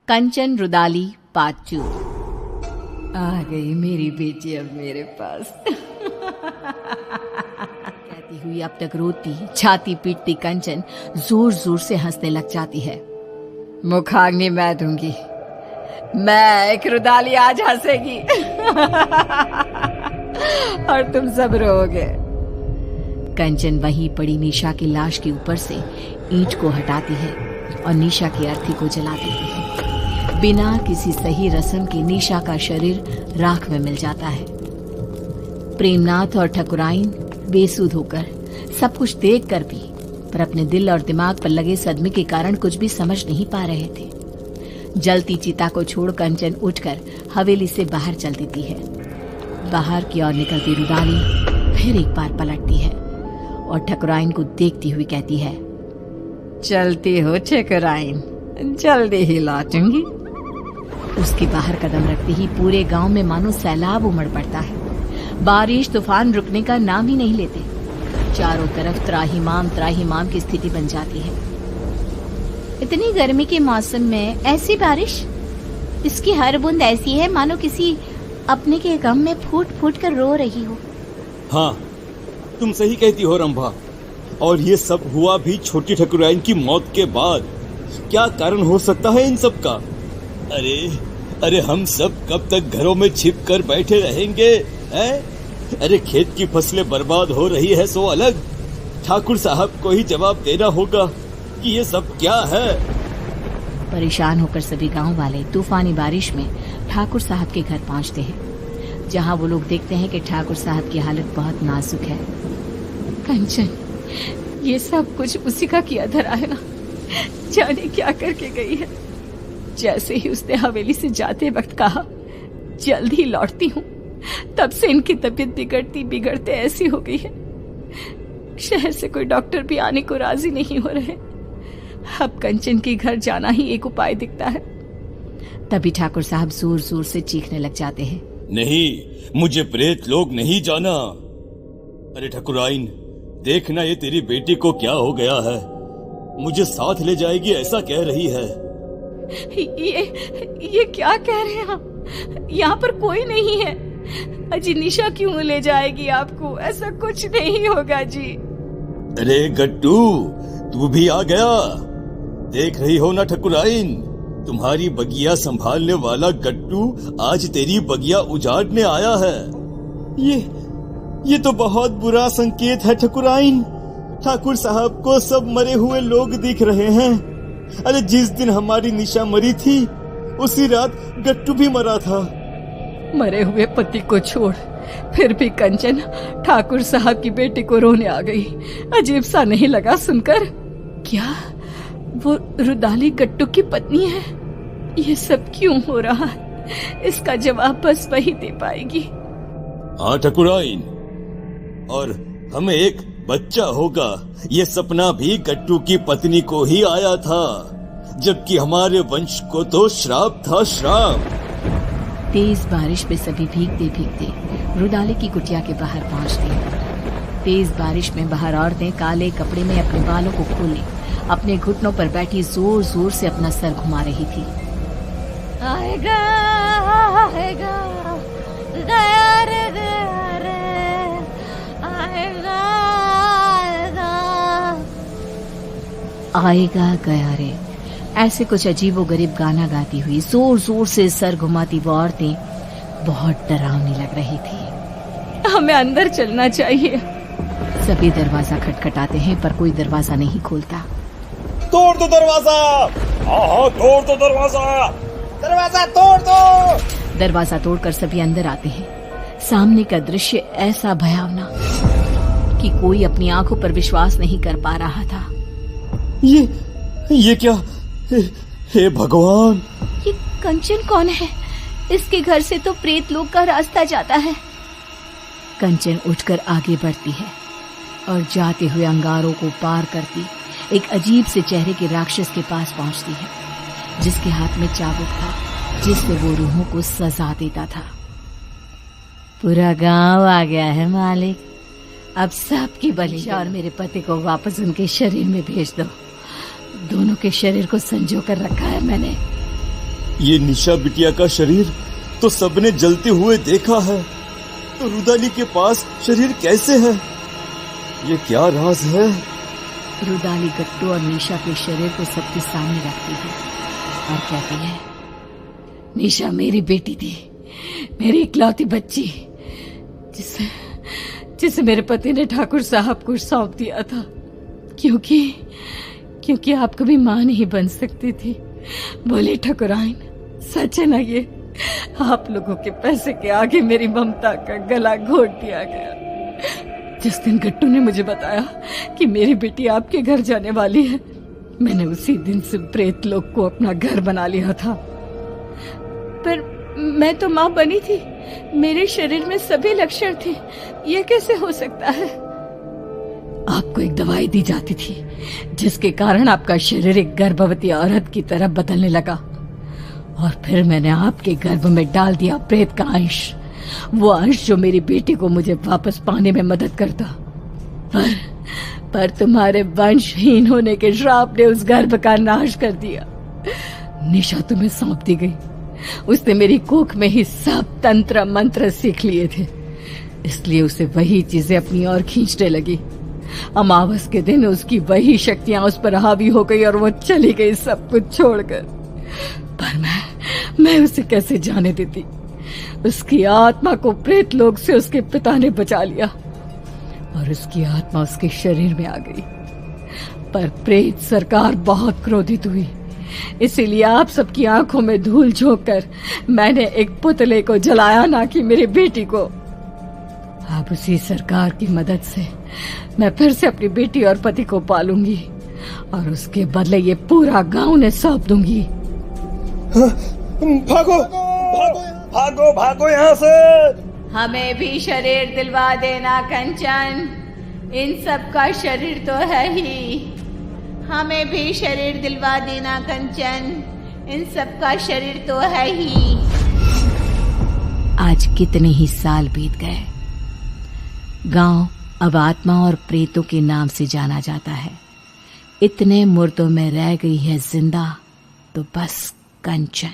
कंचन rudali part 2। आ गई मेरी बेटी अब मेरे पास। कहती हुई अब तक रोती छाती पीटती कंचन जोर जोर से हंसने लग जाती है। मुखाग्नि मैं दूंगी, मैं एक रुदाली आज हंसेगी और तुम सब रोओगे। कंचन वहीं पड़ी निशा की लाश के ऊपर से ईंट को हटाती है और निशा की अर्थी को जला देती है। बिना किसी सही रस्म के निशा का शरीर राख में मिल जाता है। प्रेमनाथ और ठकुराइन बेसुध होकर सब कुछ देख कर भी पर अपने दिल और दिमाग पर लगे सदमे के कारण कुछ भी समझ नहीं पा रहे थे। जलती चिता को छोड़ कंचन उठकर हवेली से बाहर चल देती है। बाहर की ओर निकलती रुदाली फिर एक बार पलटती है और ठकुराइन को देखती हुई कहती है, चलती हो ठकुराइन, जल्दी ही लौटूंगी। उसके बाहर कदम रखते ही पूरे गांव में मानो सैलाब उमड़ पड़ता है। बारिश तूफान रुकने का नाम ही नहीं लेते। चारों तरफ त्राहिमाम की स्थिति बन जाती है। इतनी गर्मी के मौसम में ऐसी बारिश, इसकी हर बूंद ऐसी है मानो किसी अपने के गम में फूट फूट कर रो रही हो। हाँ, तुम सही कहती हो रंभा। और ये सब हुआ भी छोटी ठकुराइन की मौत के बाद। क्या कारण हो सकता है इन सब का? अरे हम सब कब तक घरों में छिप कर बैठे रहेंगे हैं? अरे खेत की फसलें बर्बाद हो रही है सो अलग, ठाकुर साहब को ही जवाब देना होगा कि ये सब क्या है। परेशान होकर सभी गांव वाले तूफानी बारिश में ठाकुर साहब के घर पहुंचते हैं, जहां वो लोग देखते हैं कि ठाकुर साहब की हालत बहुत नाजुक है। कंचन, ये सब कुछ उसी का किया धरा है, जाने क्या करके गई है। जैसे ही उसने हवेली से जाते वक्त कहा जल्द ही लौटती हूँ, तब से इनकी तबीयत बिगड़ते ऐसी हो गई है। शहर से कोई डॉक्टर भी आने को राजी नहीं हो रहे। अब कंचन के घर जाना ही एक उपाय दिखता है। तभी ठाकुर साहब जोर जोर से चीखने लग जाते हैं, नहीं, मुझे प्रेत लोग नहीं जाना। अरे ठकुराइन, देखना ये तेरी बेटी को क्या हो गया है। मुझे साथ ले जाएगी ऐसा कह रही है। ये क्या कह रहे हैं आप? यहाँ पर कोई नहीं है। अजी निशा क्यों ले जाएगी आपको? ऐसा कुछ नहीं होगा जी। अरे गट्टू, तू भी आ गया। देख रही हो ना ठकुराइन, तुम्हारी बगिया संभालने वाला गट्टू आज तेरी बगिया उजाड़ने आया है। ये तो बहुत बुरा संकेत है ठकुराइन। ठाकुर साहब को सब मरे हुए लोग दिख रहे हैं। अरे जिस दिन हमारी निशा मरी थी उसी रात गट्टू भी मरा था। मरे हुए पति को छोड़ फिर भी कंचन ठाकुर साहब की बेटी को रोने आ गई। अजीब सा नहीं लगा सुनकर? क्या वो रुदाली गट्टू की पत्नी है? ये सब क्यों हो रहा है? इसका जवाब बस वही दे पाएगी। हाँ ठकुराइन, और हमें एक बच्चा होगा, ये सपना भी गट्टू की पत्नी को ही आया था, जबकि हमारे वंश को तो श्राप था, श्राप। तेज बारिश में सभी भीगते भीगते रुदाली की कुटिया के बाहर पहुंचते हैं। तेज बारिश में बाहर औरतें काले कपड़े में अपने बालों को खोले अपने घुटनों पर बैठी जोर जोर से अपना सर घुमा रही थी। आएगा आएगा गया रे गया रे, आएगा आएगा गया रे, ऐसे कुछ अजीबोगरीब गाना गाती हुई जोर जोर से सर घुमाती वो औरतें बहुत डरावनी लग रही थी। हमें अंदर चलना चाहिए। सभी दरवाजा खटखटाते हैं पर कोई दरवाजा नहीं खोलता। तोड़ दो दरवाजा, हाँ तोड़ दो दरवाजा, दरवाजा तोड़ दो। दरवाजा तोड़कर सभी अंदर आते हैं। सामने का दृश्य ऐसा भयावना कि कोई अपनी आंखों पर विश्वास नहीं कर पा रहा था। ये क्या? हे भगवान, ये कंचन कौन है? इसके घर से तो प्रेत लोग का रास्ता जाता है। कंचन उठकर आगे बढ़ती है और जाते हुए अंगारों को पार करती एक अजीब से चेहरे के राक्षस के पास पहुंचती है, जिसके हाथ में चाबुक था जिससे वो रूहों को सजा देता था। पूरा गांव आ गया है मालिक, अब सबकी बलि और मेरे पति को वापस उनके शरीर में भेज दो। दोनों के शरीर को संजो कर रखा है मैंने। ये निशा बिटिया का शरीर तो सबने जलते हुए देखा है, तो रुदाली के पास शरीर कैसे है? ये क्या राज है? रुदाली गट्टू और निशा के शरीर को सबके सामने रखती है और कहती है, निशा मेरी बेटी थी, मेरी इकलौती बच्ची, जिसे मेरे पति ने ठाकुर साहब को सौंप दिया था, क्योंकि आप कभी मां नहीं बन सकती थी। बोली ठकुराइन, सच है ना ये? आप लोगों के पैसे के आगे मेरी ममता का गला घोट दिया गया। जिस दिन गट्टू ने मुझे बताया कि मेरी बेटी आपके घर जाने वाली है, मैंने उसी दिन से प्रेत लोक को अपना घर बना लिया था। पर मैं तो मां बनी थी, मेरे शरीर में सभी लक्षण थे, ये कैसे हो सकता है? आपको एक दवाई दी जाती थी जिसके कारण आपका शरीर एक गर्भवती औरत की तरह बदलने लगा, और फिर मैंने आपके गर्भ में डाल दिया प्रेत का अंश, वो अंश जो मेरी बेटी को मुझे वापस पाने में मदद करता। पर तुम्हारे वंशहीन होने के श्राप ने उस गर्भ का नाश कर दिया। निशा तुम्हें सौंप दी गई, उसने मेरी कोख में ही सब तंत्र मंत्र सीख लिए थे, इसलिए उसे वही चीजें अपनी ओर खींचने लगी। अमावस के दिन उसकी वही शक्तियां उस पर हावी हो गई और वो चली गई सब कुछ छोड़कर। पर मैं उसे कैसे जाने देती? उसकी आत्मा को प्रेत लोक से उसके पिता ने बचा लिया और उसकी आत्मा उसके शरीर में आ गई। पर प्रेत सरकार बहुत क्रोधित हुई, इसीलिए आप सबकी आंखों में धूल झोंक कर मैंने एक पुतले को जलाया, ना कि मेरी बेटी को। अब उसी सरकार की मदद से मैं फिर से अपनी बेटी और पति को पालूंगी और उसके बदले ये पूरा गांव ने सौंप दूंगी। भागो भागो भागो भागो यहाँ से। हमें भी शरीर दिलवा देना कंचन, इन सब का शरीर तो है ही। हमें भी शरीर दिलवा देना कंचन, इन सब का शरीर तो है ही। आज कितने ही साल बीत गए, गांव अब आत्मा और प्रेतों के नाम से जाना जाता है। इतने मुर्दों में रह गई है जिंदा तो बस कंचन।